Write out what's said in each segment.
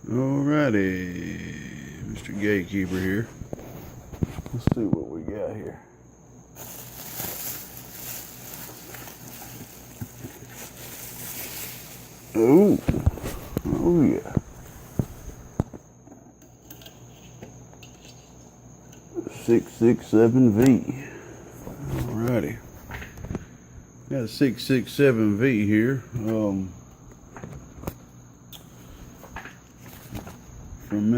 Alrighty, Mr. Gatekeeper here. Let's see what we got here. Oh yeah. 667V. Alrighty. Got a 667V here. From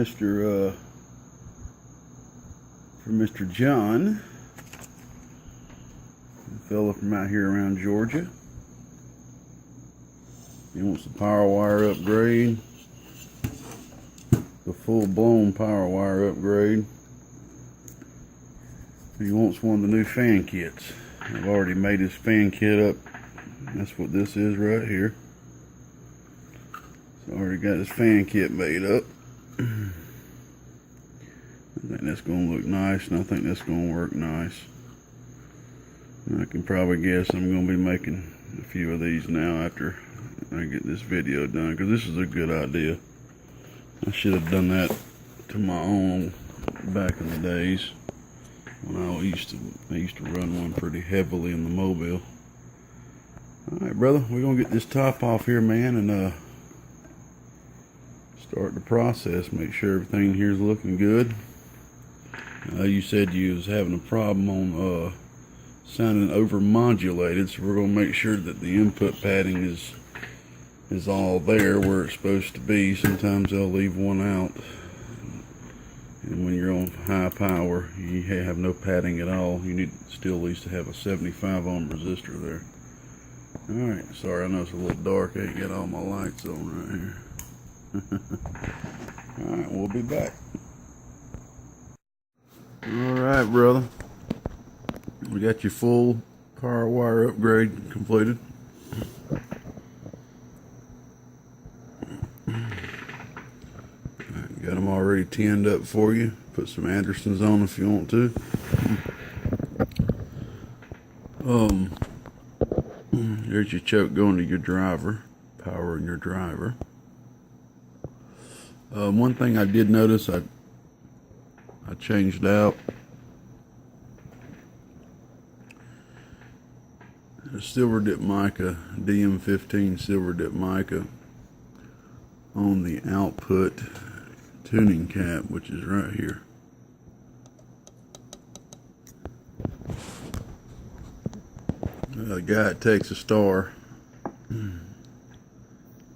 Mr. John, a fella from out here around Georgia. He wants the power wire upgrade, the full-blown power wire upgrade. He wants one of the new fan kits. I've already made his fan kit up. That's what this is right here. So I already got his fan kit made up. I think that's going to look nice, and I think that's going to work nice. And I can probably guess I'm going to be making a few of these now after I get this video done, because this is a good idea. I should have done that to my own back in the days when I used to run one pretty heavily in the mobile. Alright, brother, we're going to get this top off here, man, and start the process. Make sure everything here is looking good. You said you was having a problem on sounding over modulated, so we're going to make sure that the input padding is all there where it's supposed to be. Sometimes they'll leave one out, and when you're on high power you have no padding at all. You need still at least to have a 75 ohm resistor there. Alright, sorry, I know it's a little dark. I ain't got all my lights on right here. Alright, we'll be back. Alright, brother, we got your full power wire upgrade completed. Got them already tinned up for you. Put some Andersons on if you want to. There's your choke going to your driver, powering your driver. One thing I did notice I changed out a silver dip mica, DM15 silver dip mica on the output tuning cap, which is right here. The guy at Texas Star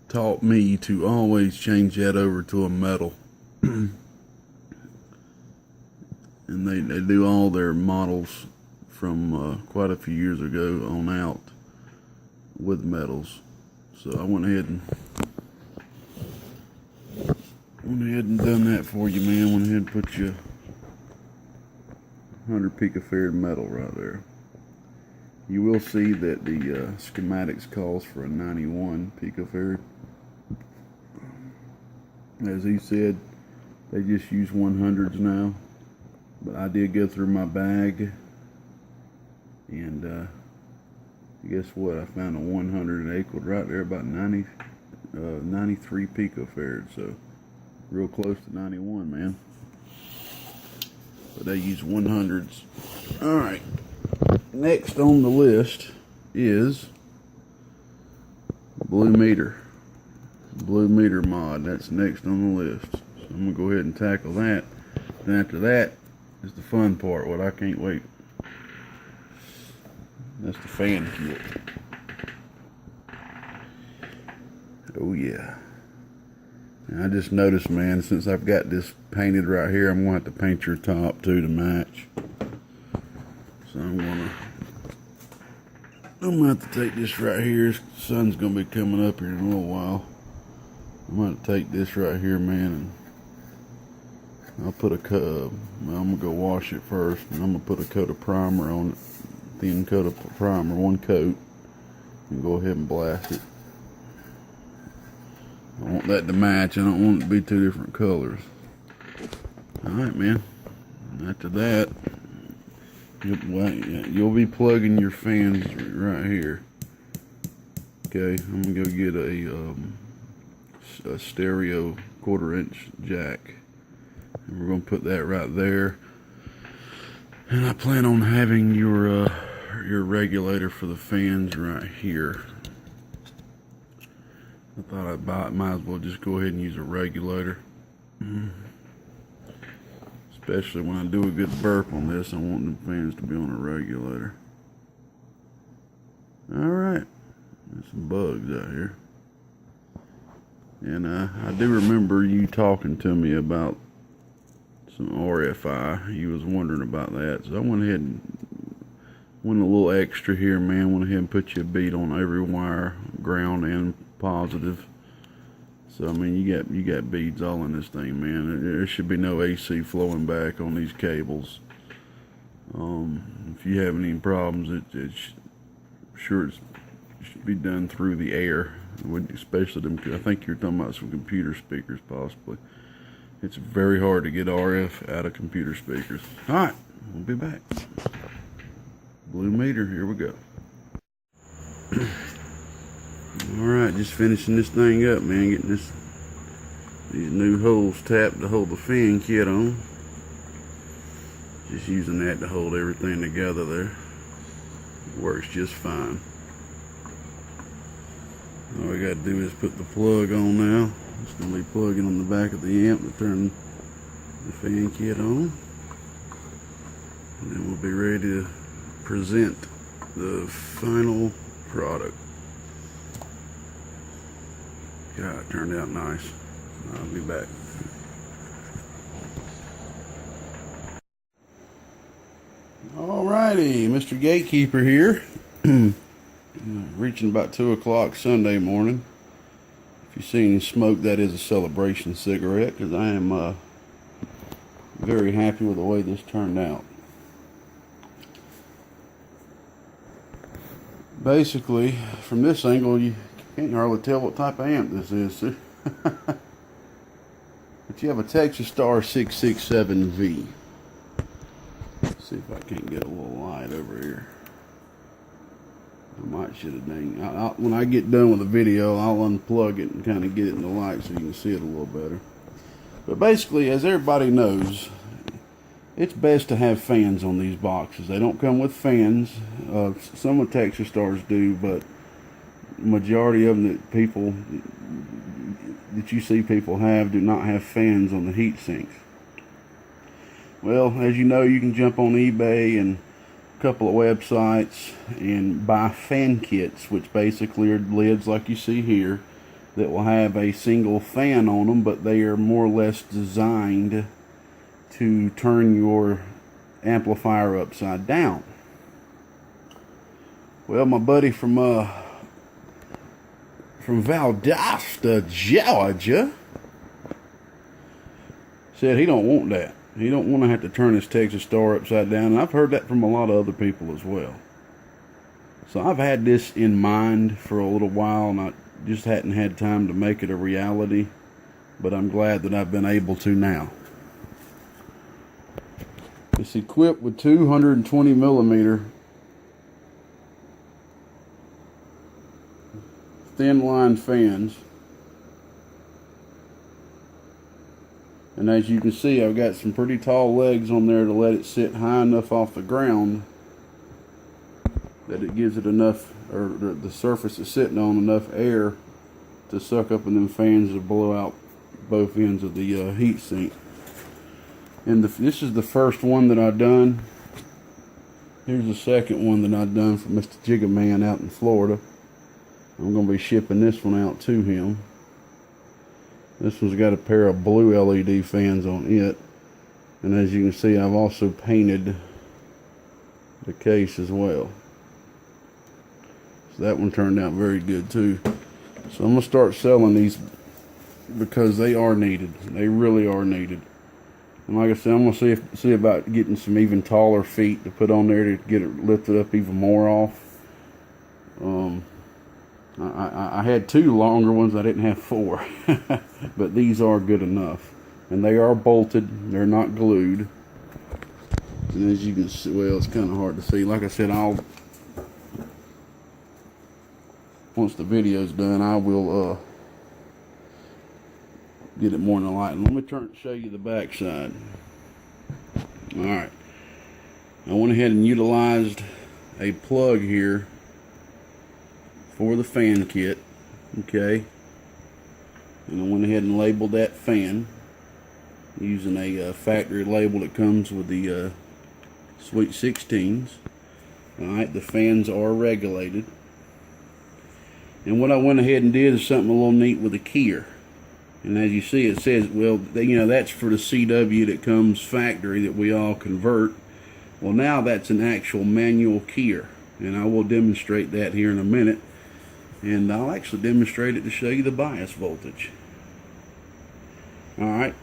taught me to always change that over to a metal. And they do all their models from quite a few years ago on out with metals. So I went ahead and done that for you, man. Went ahead and put you 100 picofarad metal right there. You will see that the schematics calls for a 91 picofarad. As he said, they just use 100s now. But I did go through my bag, and guess what? I found a 100 and equaled right there about 93 picofarad. So real close to 91, man. But they use 100s. All right. Next on the list is Blue Meter mod. That's next on the list. So I'm gonna go ahead and tackle that. Then after that is the fun part, what I can't wait. That's the fan kit. Oh yeah. And I just noticed, man, since I've got this painted right here, I'm gonna have to paint your top too to match. So I'm gonna have to take this right here. The sun's gonna be coming up here in a little while. I'm gonna take this right here, man, and I'll put a coat. I'm gonna go wash it first, and I'm gonna put a coat of primer on it, thin coat of primer, one coat, and go ahead and blast it. I want that to match. I don't want it to be two different colors. Alright, man. And after that, you'll be plugging your fans right here. Okay, I'm gonna go get a a stereo 1/4 inch jack, and we're going to put that right there. And I plan on having your regulator for the fans right here. I thought I might as well just go ahead and use a regulator. Especially when I do a good burp on this, I want the fans to be on a regulator. Alright, there's some bugs out here. And I do remember you talking to me about some RFI. You was wondering about that. So I went ahead and went a little extra here, man. Went ahead and put you a bead on every wire, ground and positive. So I mean, you got beads all in this thing, man. There should be no AC flowing back on these cables. If you have any problems, it should be done through the air. Especially them, I think you're talking about some computer speakers, possibly. It's very hard to get RF out of computer speakers. All right, we'll be back. Blue meter, here we go. All right, just finishing this thing up, man. Getting these new holes tapped to hold the fan kit on. Just using that to hold everything together there. Works just fine. All we got to do is put the plug on now. It's going to be plugging on the back of the amp to turn the fan kit on. And then we'll be ready to present the final product. God, it turned out nice. I'll be back. Alrighty, Mr. Gatekeeper here. Reaching about 2 o'clock Sunday morning. If you see any smoke, that is a celebration cigarette, because I am very happy with the way this turned out. Basically, from this angle, you can't hardly tell what type of amp this is. But you have a Texas Star 667V. Let's see if I can't get a little light over here. I might should have done. When I get done with the video, I'll unplug it and kind of get it in the light so you can see it a little better. But basically, as everybody knows, it's best to have fans on these boxes. They don't come with fans. Some of Texas Stars do, but majority of them that you see people have do not have fans on the heat sinks. Well, as you know, you can jump on eBay and couple of websites and buy fan kits, which basically are lids like you see here that will have a single fan on them, but they are more or less designed to turn your amplifier upside down. Well, my buddy from Valdosta, Georgia said he don't want that. He don't want to have to turn his Texas Star upside down, and I've heard that from a lot of other people as well. So I've had this in mind for a little while, and I just hadn't had time to make it a reality, but I'm glad that I've been able to now. It's equipped with 220 millimeter thin line fans. And as you can see, I've got some pretty tall legs on there to let it sit high enough off the ground that it gives it enough, or the surface it's sitting on, enough air to suck up in them fans to blow out both ends of the heat sink. And this is the first one that I've done. Here's the second one that I've done for Mr. Jigga Man out in Florida. I'm going to be shipping this one out to him. This one's got a pair of blue LED fans on it. And as you can see, I've also painted the case as well. So that one turned out very good too. So I'm going to start selling these because they are needed. They really are needed. And like I said, I'm going to see about getting some even taller feet to put on there to get it lifted up even more off. I had 2 longer ones. I didn't have 4. But these are good enough. And they are bolted. They're not glued. And as you can see, well, it's kind of hard to see. Like I said, once the video's done, I will get it more in the light. And let me show you the back side. Alright, I went ahead and utilized a plug here for the fan kit, okay, and I went ahead and labeled that fan using a factory label that comes with the Sweet 16s. Alright, the fans are regulated, and what I went ahead and did is something a little neat with the keyer. And as you see, it says, well, you know, that's for the CW that comes factory that we all convert. Well, now that's an actual manual keyer, and I will demonstrate that here in a minute. And I'll actually demonstrate it to show you the bias voltage. Alright,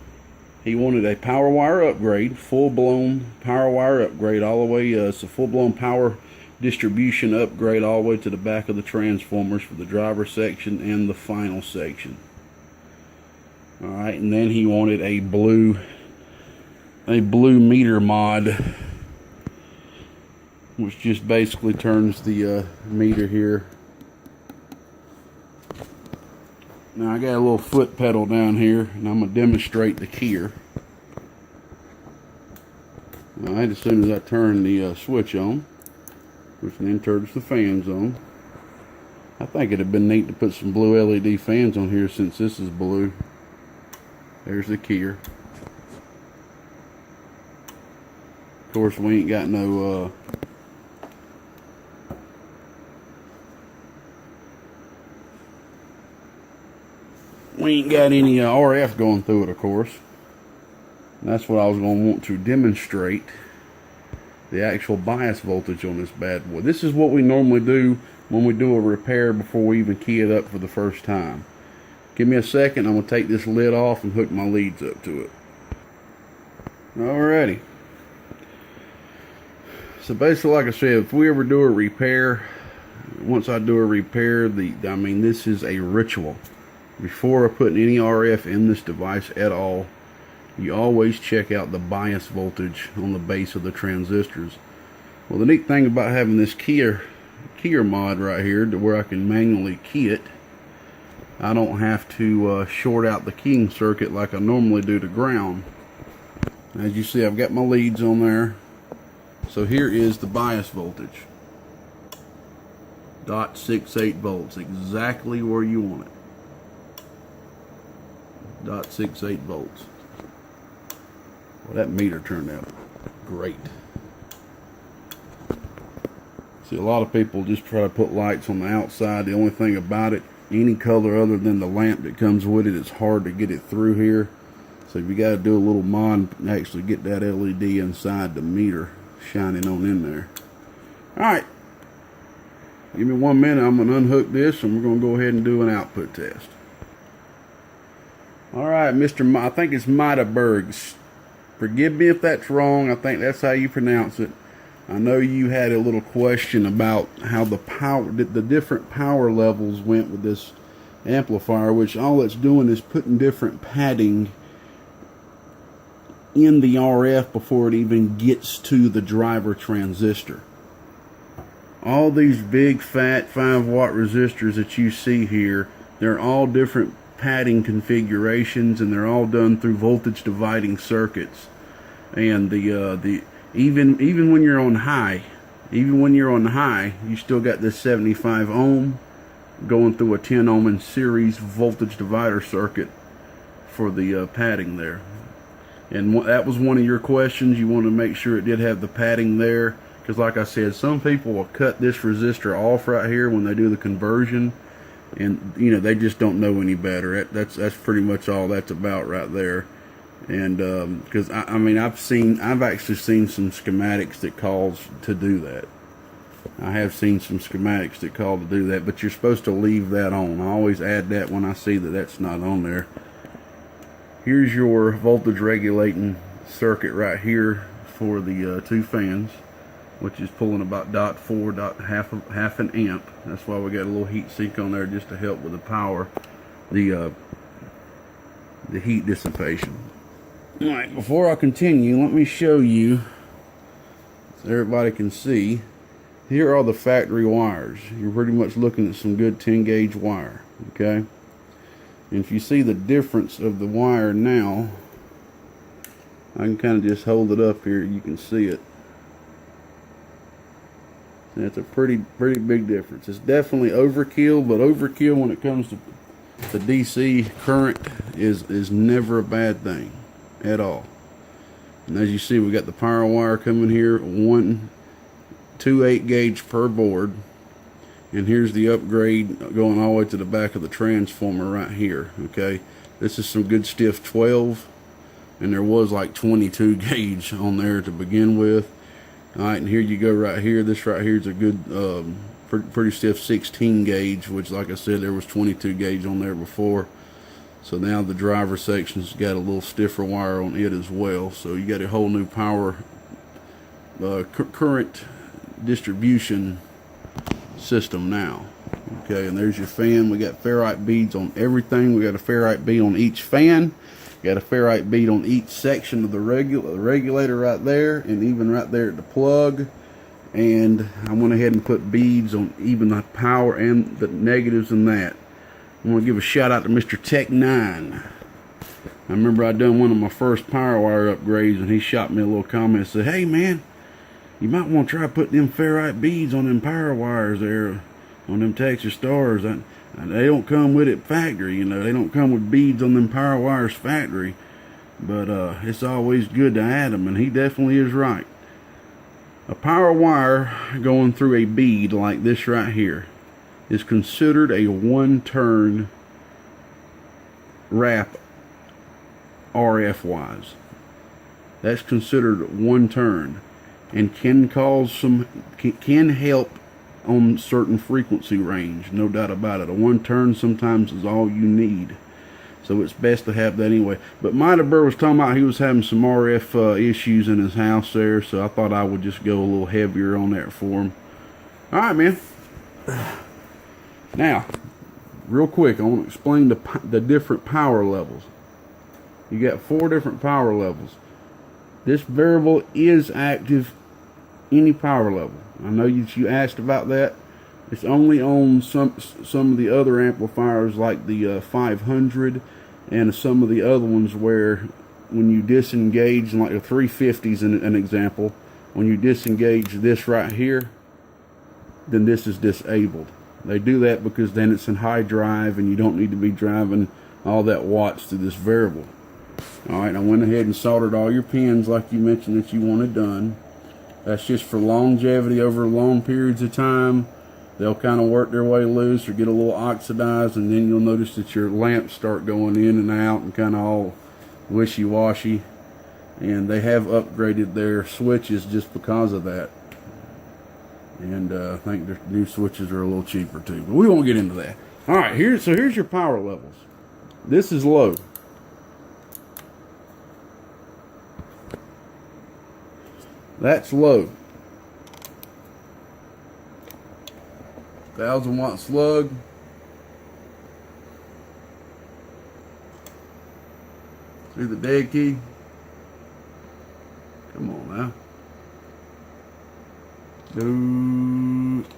he wanted a power wire upgrade, full-blown power wire upgrade all the way, it's a full-blown power distribution upgrade all the way to the back of the transformers for the driver section and the final section. Alright, and then he wanted a blue meter mod, which just basically turns the meter here. Now I got a little foot pedal down here, and I'm going to demonstrate the keyer. Alright, as soon as I turn the switch on, which then turns the fans on. I think it'd have been neat to put some blue LED fans on here since this is blue. There's the keyer. Of course, we ain't got no any RF going through it, of course. And that's what I was going to want to demonstrate, the actual bias voltage on this bad boy. This is what we normally do when we do a repair before we even key it up for the first time. Give me a second, I'm going to take this lid off and hook my leads up to it. Alrighty. So basically, like I said, if we ever do a repair, once I do a repair, this is a ritual. Before putting any RF in this device at all, you always check out the bias voltage on the base of the transistors. Well, the neat thing about having this keyer mod right here, to where I can manually key it, I don't have to short out the keying circuit like I normally do to ground. As you see, I've got my leads on there. So here is the bias voltage. 0.68 volts, exactly where you want it. 0.68 volts. Well, that meter turned out great. See, a lot of people just try to put lights on the outside. The only thing about it, any color other than the lamp that comes with it, it's hard to get it through here. So you got to do a little mod and actually get that LED inside the meter shining on in there. Alright, give me 1 minute. I'm going to unhook this and we're going to go ahead and do an output test. Alright, I think it's Upgrd. Forgive me if that's wrong. I think that's how you pronounce it. I know you had a little question about how the different power levels went with this amplifier, which all it's doing is putting different padding in the RF before it even gets to the driver transistor. All these big fat 5-watt resistors that you see here, they're all different padding configurations, and they're all done through voltage dividing circuits. And even when you're on high, you still got this 75 ohm going through a 10 ohm in series voltage divider circuit for the padding there. And that was one of your questions. You want to make sure it did have the padding there, because like I said, some people will cut this resistor off right here when they do the conversion, and you know, they just don't know any better. That's pretty much all that's about right there. And because I've actually seen some schematics that calls to do that. I have seen some schematics that call to do that, but you're supposed to leave that on. I always add that when I see that that's not on there. Here's your voltage regulating circuit right here for the two fans, which is pulling about 0.4, half an amp. That's why we got a little heat sink on there, just to help with the power, the heat dissipation. Alright, before I continue, let me show you so everybody can see. Here are the factory wires. You're pretty much looking at some good 10 gauge wire, okay? And if you see the difference of the wire now, I can kind of just hold it up here, you can see it. And it's a pretty big difference. It's definitely overkill, but overkill when it comes to the DC current is never a bad thing at all. And as you see, we got the power wire coming here, 2/8 gauge per board. And here's the Upgrd going all the way to the back of the transformer right here. Okay, this is some good stiff 12, and there was like 22 gauge on there to begin with. All right, and here you go right here. This right here is a good, pretty stiff 16 gauge, which, like I said, there was 22 gauge on there before. So now the driver section's got a little stiffer wire on it as well. So you got a whole new power current distribution system now. Okay, and there's your fan. We got ferrite beads on everything. We got a ferrite bead on each fan. Got a ferrite bead on each section of the regulator right there, and even right there at the plug. And I went ahead and put beads on even the power and the negatives in that. I want to give a shout out to Mr. Tech 9. I remember I done one of my first power wire upgrades, and he shot me a little comment and said, "Hey man, you might want to try putting them ferrite beads on them power wires there, on them Texas Stars. They don't come with it factory, you know. They don't come with beads on them power wires factory. But it's always good to add them," and he definitely is right. A power wire going through a bead like this right here is considered a one-turn wrap RF-wise. That's considered one turn, and can cause can help on certain frequency range, no doubt about it. A one turn sometimes is all you need, so it's best to have that anyway. But Upgrd was talking about he was having some RF issues in his house there, so I thought I would just go a little heavier on that for him. All right, man. Now, real quick, I want to explain the different power levels. You got 4 different power levels. This variable is active any power level. I know you asked about that. It's only on some of the other amplifiers, like the 500 and some of the other ones, where when you disengage, like the 350s an example, when you disengage this right here, then this is disabled. They do that because then it's in high drive and you don't need to be driving all that watts to this variable. Alright, I went ahead and soldered all your pins like you mentioned that you wanted done. That's just for longevity over long periods of time. They'll kind of work their way loose or get a little oxidized, and then you'll notice that your lamps start going in and out and kind of all wishy-washy. And they have upgraded their switches just because of that. And I think their new switches are a little cheaper too, but we won't get into that. Alright, here's your power levels. This is low. That's low. 1000 watt slug. See the dead key? Come on now.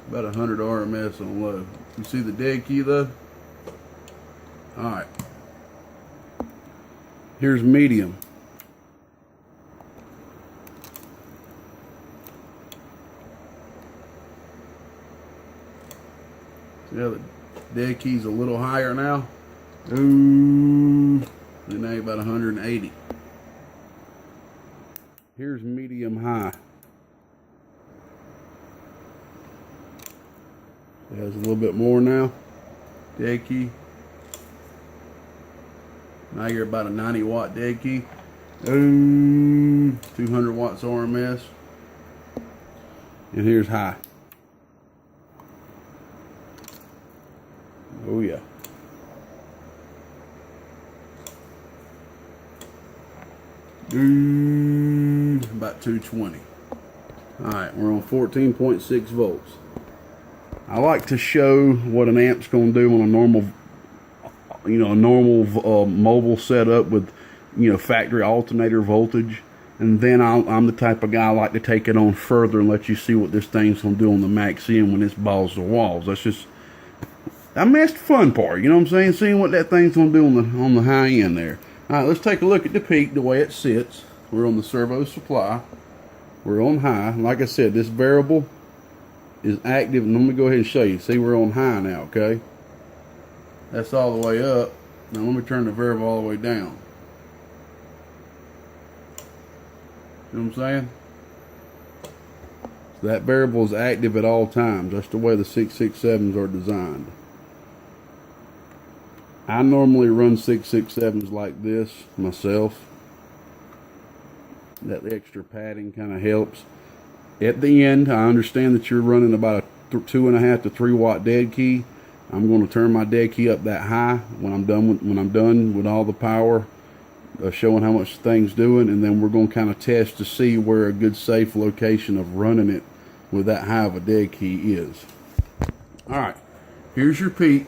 About 100 RMS on low. You see the dead key though? Alright. Here's medium. Yeah, the dead key's a little higher now. And now you're about 180. Here's medium high. It has a little bit more now. Dead key. Now you're about a 90 watt dead key. 200 watts RMS. And here's high. Oh yeah. About 220. Alright, we're on 14.6 volts. I like to show what an amp's going to do on a normal, mobile setup with, factory alternator voltage. And then I'm the type of guy I like to take it on further and let you see what this thing's going to do on the max end when it's balls to walls. That's just I mean, that's the fun part, you know what I'm saying? Seeing what that thing's gonna do on the high end there. All right, let's take a look at the peak, the way it sits. We're on the servo supply. We're on high. Like I said, this variable is active, and let me go ahead and show you. See, we're on high now, okay? That's all the way up. Now let me turn the variable all the way down. You know what I'm saying? So that variable is active at all times. That's the way the 667s are designed. I normally run 667s like this myself. That extra padding kind of helps. At the end, I understand that you're running about a 2.5 to 3 watt dead key. I'm going to turn my dead key up that high when I'm done with all the power, showing how much the thing's doing, and then we're going to kind of test to see where a good safe location of running it with that high of a dead key is. All right, here's your peak.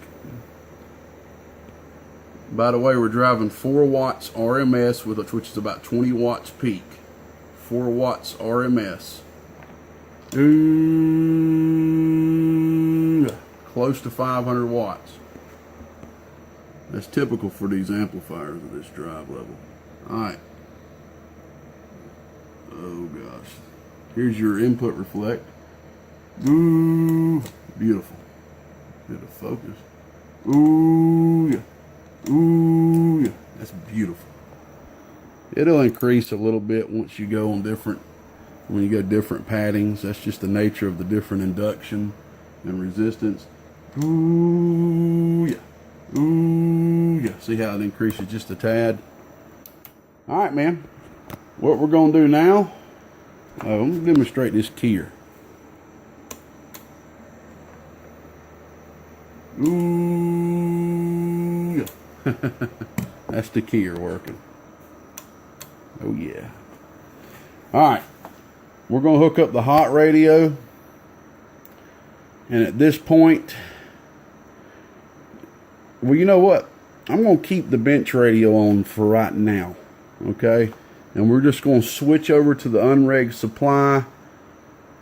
By the way, we're driving 4 watts RMS, which is about 20 watts peak. 4 watts RMS. Close to 500 watts. That's typical for these amplifiers at this drive level. Alright. Oh gosh. Here's your input reflect. Ooh, beautiful. Bit of focus. Ooh, yeah. Ooh, yeah. That's beautiful. It'll increase a little bit once you go on when you go different paddings. That's just the nature of the different induction and resistance. Ooh, yeah. Ooh, yeah. See how it increases just a tad? All right, man. What we're going to do now, I'm going to demonstrate this keyer. Ooh, yeah. That's the keyer working. Oh, yeah. All right. We're going to hook up the hot radio. And at this point, well, you know what? I'm going to keep the bench radio on for right now. Okay? And we're just going to switch over to the unreg supply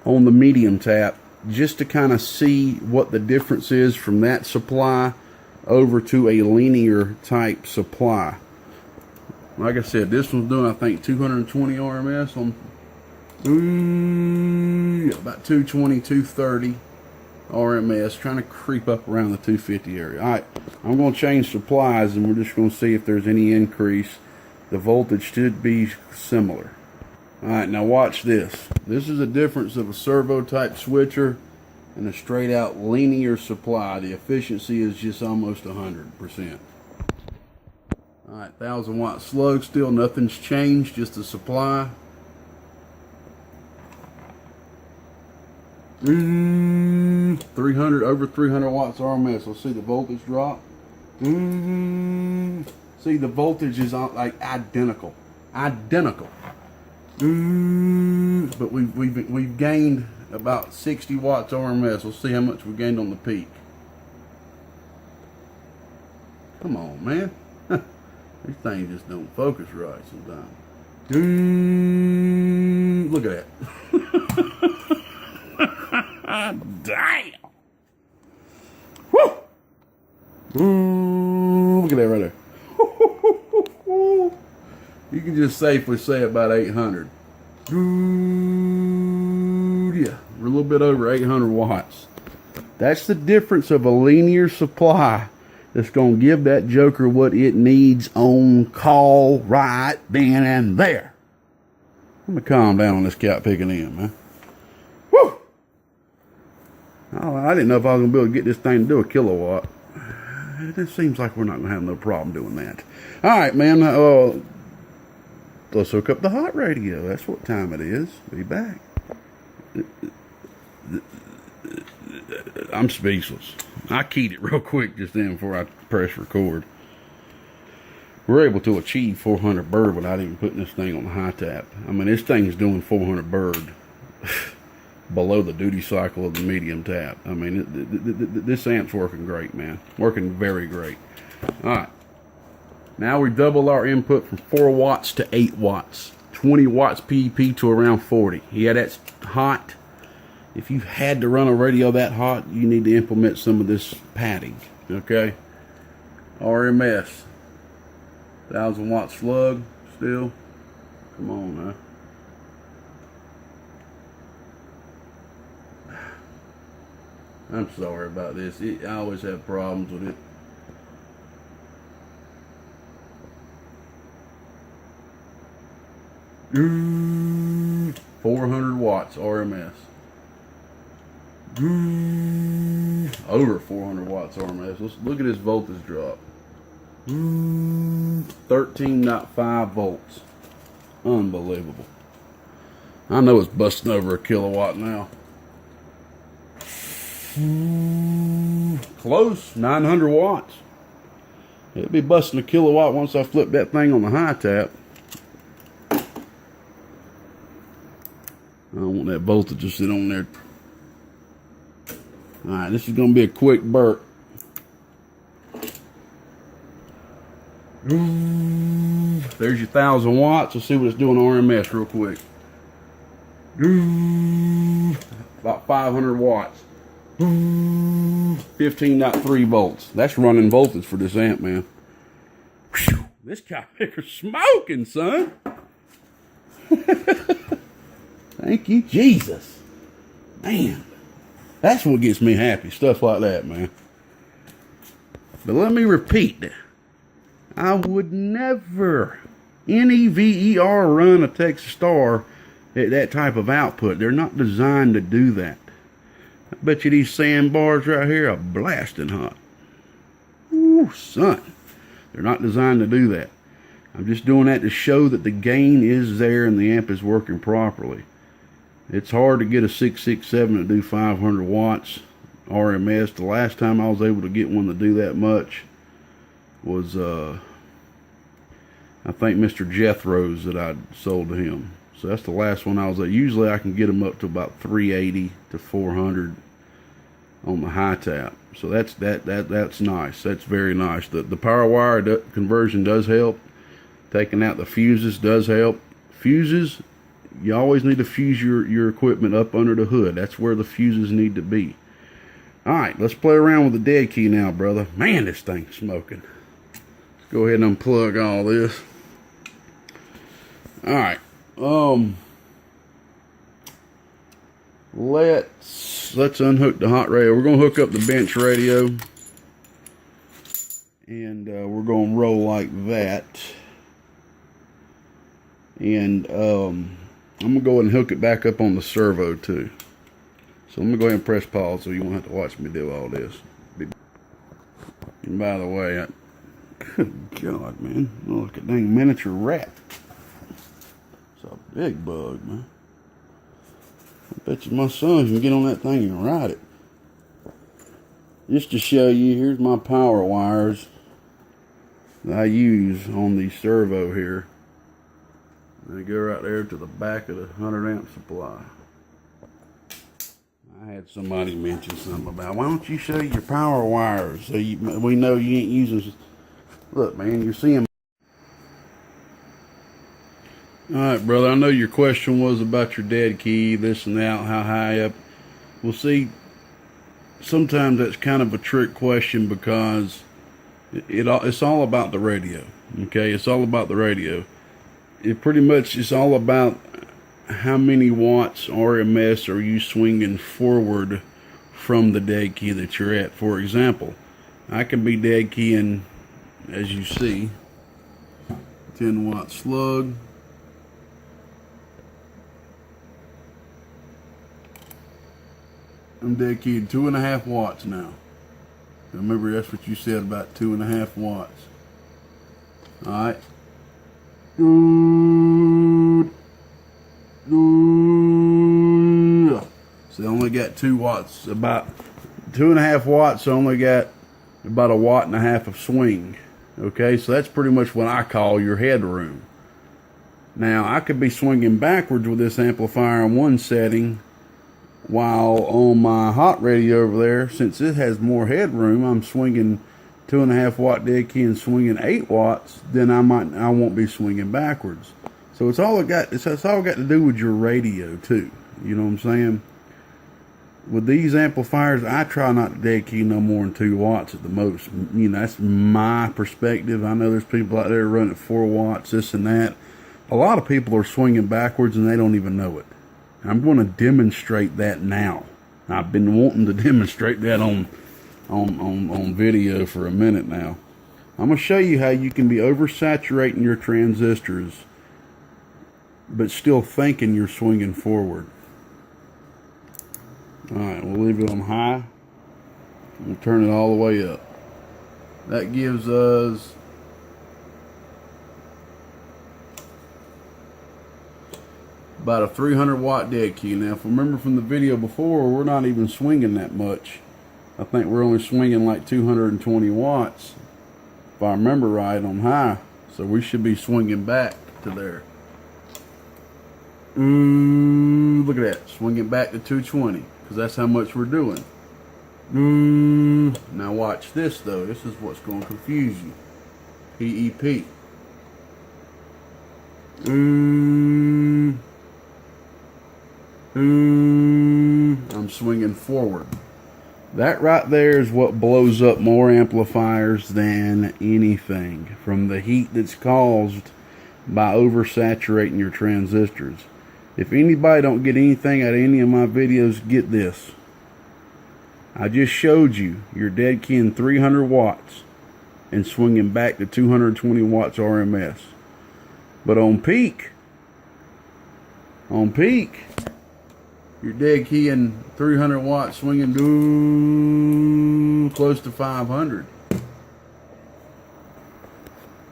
on the medium tap just to kind of see what the difference is from that supply over to a linear type supply. Like I said, this one's doing, I think, 220 RMS on about 220, 230 RMS, trying to creep up around the 250 area. All right, I'm going to change supplies, and we're just going to see if there's any increase. The voltage should be similar. All right, now watch this. This is the difference of a servo type switcher and a straight out linear supply. The efficiency is just almost 100%. All right, 1,000 watt slug, still nothing's changed, just the supply. 300, over 300 watts RMS. Let's see the voltage drop. See, the voltage is like identical. But we've gained about 60 watts RMS. Let's see how much we gained on the peak. Come on, man. These things just don't focus right sometimes. Look at that. Damn. Woo. Look at that right there. You can just safely say about 800. Yeah, we're a little bit over 800 watts. That's the difference of a linear supply that's going to give that joker what it needs on call right then and there. Let me calm down on this cat picking in, man. Woo! Oh, I didn't know if I was going to be able to get this thing to do a kilowatt. It seems like we're not going to have no problem doing that. All right, man. Let's hook up the hot radio. That's what time it is. Be back. I'm speechless. I keyed it real quick just then before I press record. We're able to achieve 400 bird without even putting this thing on the high tap. I mean, this thing's doing 400 bird below the duty cycle of the medium tap. I mean, this amp's working great, man. Working very great. All right. Now we double our input from 4 watts to 8 watts. 20 watts PEP to around 40. Yeah, that's hot. If you had to run a radio that hot, you need to implement some of this padding. Okay, RMS, 1000 watt slug still. Come on now. I'm sorry about this. I always have problems with it. Ooh, 400 watts RMS. Ooh, over 400 watts RMS. Let's look at this voltage drop. 13.5 volts. Unbelievable. I know it's busting over a kilowatt now. Close, 900 watts. It'll be busting a kilowatt once I flip that thing on the high tap. I don't want that voltage to sit on there. Alright, this is going to be a quick burp. There's your 1000 watts. Let's see what it's doing on RMS real quick. About 500 watts. 15.3 volts. That's running voltage for this amp, man. Whew, this calculator's smoking, son. Thank you, Jesus. Man, that's what gets me happy. Stuff like that, man. But let me repeat. I would never, NEVER, run a Texas Star at that type of output. They're not designed to do that. I bet you these sandbars right here are blasting hot. Ooh, son. They're not designed to do that. I'm just doing that to show that the gain is there and the amp is working properly. It's hard to get a 667 to do 500 watts RMS. The last time I was able to get one to do that much was, I think Mr. Jethro's that I sold to him. So that's the last one I was at. Usually I can get them up to about 380 to 400 on the high tap. So that's nice. That's very nice. The power wire conversion does help. Taking out the fuses does help. Fuses, you always need to fuse your equipment up under the hood. That's where the fuses need to be. Alright, let's play around with the dead key now, brother. Man, this thing's smoking. Let's go ahead and unplug all this. Alright. Let's unhook the hot radio. We're gonna hook up the bench radio, and we're gonna roll like that. And I'm gonna go ahead and hook it back up on the servo too. So I'm gonna go ahead and press pause so you won't have to watch me do all this. And by the way, good God, man, look at dang miniature rat. It's a big bug, man. I bet you my son can get on that thing and ride it. Just to show you, here's my power wires that I use on the servo here. They go right there to the back of the 100 amp supply. I had somebody mention something about, why don't you show your power wires so we know you ain't using. Look, man, you're seeing. Alright, brother, I know your question was about your dead key, this and that, how high up. Well, see, sometimes that's kind of a trick question because it's all about the radio, okay? It's all about the radio. It pretty much is all about how many watts RMS are you swinging forward from the dead key that you're at. For example, I can be dead keying, as you see, 10 watt slug. I'm dead keyed 2.5 watts now. Remember, that's what you said about 2.5 watts. Alright. So I only got 2 watts, about 2.5 watts. I only got about 1.5 watts of swing. Okay, so that's pretty much what I call your headroom. Now I could be swinging backwards with this amplifier in one setting, while on my hot radio over there, since it has more headroom, I'm swinging 2.5 watt dead key and swinging 8 watts. Then I won't be swinging backwards. So it's all got to do with your radio too. You know what I'm saying? with these amplifiers, I try not to dead key no more than 2 watts at the most. You know, that's my perspective. I know there's people out there running 4 watts, this and that. A lot of people are swinging backwards and they don't even know it. I'm going to demonstrate that now. I've been wanting to demonstrate that on video for a minute now. I'm going to show you how you can be oversaturating your transistors but still thinking you're swinging forward. Alright, we'll leave it on high. We'll turn it all the way up. That gives us about a 300 watt dead key. Now, if you remember from the video before, we're not even swinging that much. I think we're only swinging like 220 watts, if I remember right, on high. So we should be swinging back to there. Ooh, look at that. Swinging back to 220, because that's how much we're doing. Now watch this, though. This is what's going to confuse you. PEP. I'm swinging forward. That right there is what blows up more amplifiers than anything, from the heat that's caused by oversaturating your transistors. If anybody don't get anything out of any of my videos, get this. I just showed you you're dead keying 300 watts and swinging back to 220 watts RMS. But on peak, you're dead keying 300 watts, swinging close to 500.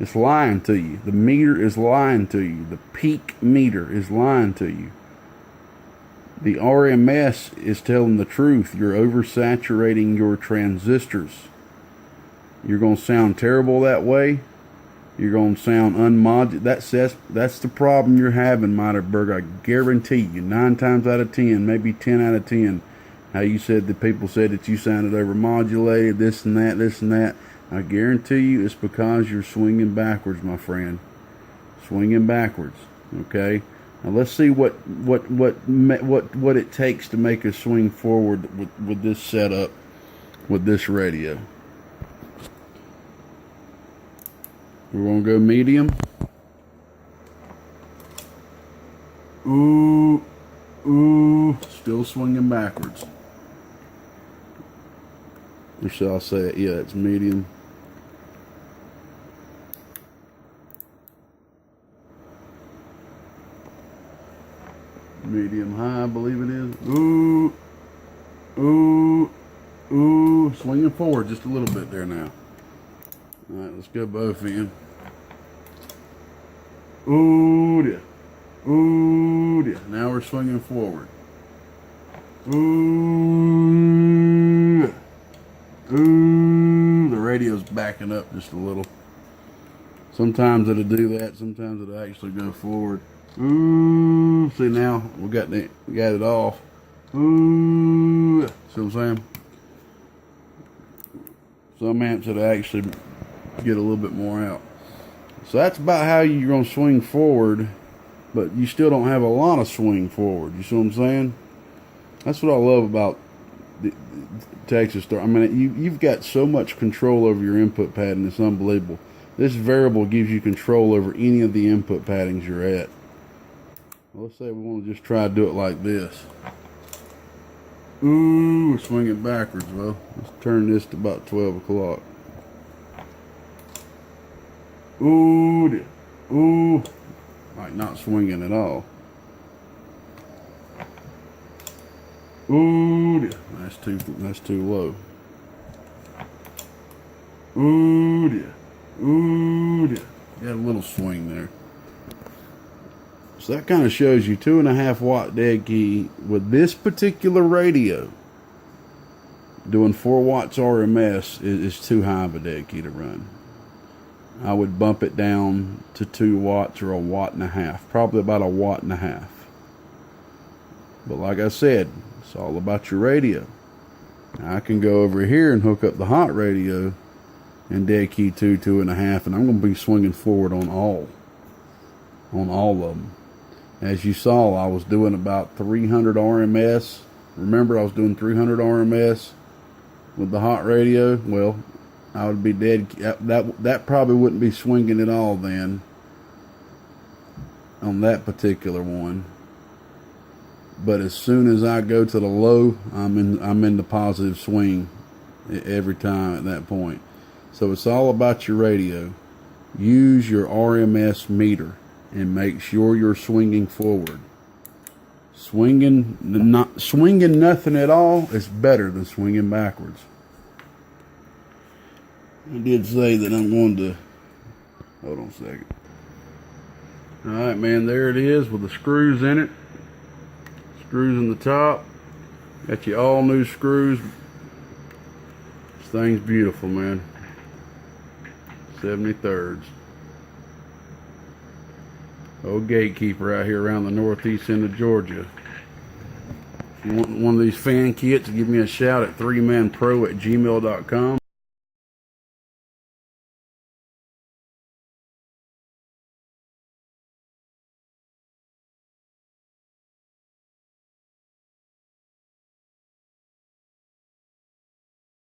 It's lying to you. The meter is lying to you. The peak meter is lying to you. The RMS is telling the truth. You're oversaturating your transistors. You're going to sound terrible that way. You're going to sound unmodulated. That's the problem you're having, Modulberg. I guarantee you, 9 times out of 10, maybe 10 out of 10, how you said that people said that you sounded overmodulated, this and that, this and that. I guarantee you it's because you're swinging backwards, my friend. Swinging backwards. Okay? Now let's see what it takes to make us swing forward with this setup, with this radio. We're going to go medium. Ooh, still swinging backwards. Or shall I say it? Yeah, it's medium. Medium high, I believe it is. Ooh, swinging forward just a little bit there now. Alright, let's go both in. Ooh, dear. Now we're swinging forward. The radio's backing up just a little. Sometimes it'll do that. Sometimes it'll actually go forward. See, now we got it off. See what I'm saying? Some amps it'll actually get a little bit more out. So that's about how you're going to swing forward, but you still don't have a lot of swing forward. You see what I'm saying? That's what I love about the Texas Star. I mean, you've got so much control over your input padding. It's unbelievable. This variable gives you control over any of the input paddings you're at. Well, let's say we want to just try to do it like this. We're swinging backwards. Well, let's turn this to about 12 o'clock. Like not swinging at all. That's too low. Got a little swing there. So that kind of shows you 2.5 watt dead key with this particular radio. Doing 4 watts RMS is too high of a dead key to run. I would bump it down to 2 watts or 1.5 watts, probably about 1.5 watts. But like I said, it's all about your radio. Now I can go over here and hook up the hot radio and dead key 2.5, and I'm going to be swinging forward on all of them. As you saw, I was doing about 300 RMS remember I was doing 300 RMS with the hot radio. Well, I would be dead. That probably wouldn't be swinging at all then on that particular one. But as soon as I go to the low, I'm in the positive swing every time at that point. So it's all about your radio. Use your RMS meter and make sure you're swinging forward. Swinging nothing at all is better than swinging backwards. I did say that I'm going to, hold on a second. Alright, man, there it is with the screws in it. Screws in the top. Got you all new screws. This thing's beautiful, man. 73rds. Old gatekeeper out here around the northeast end of Georgia. If you want one of these fan kits, give me a shout at 3manpro@gmail.com.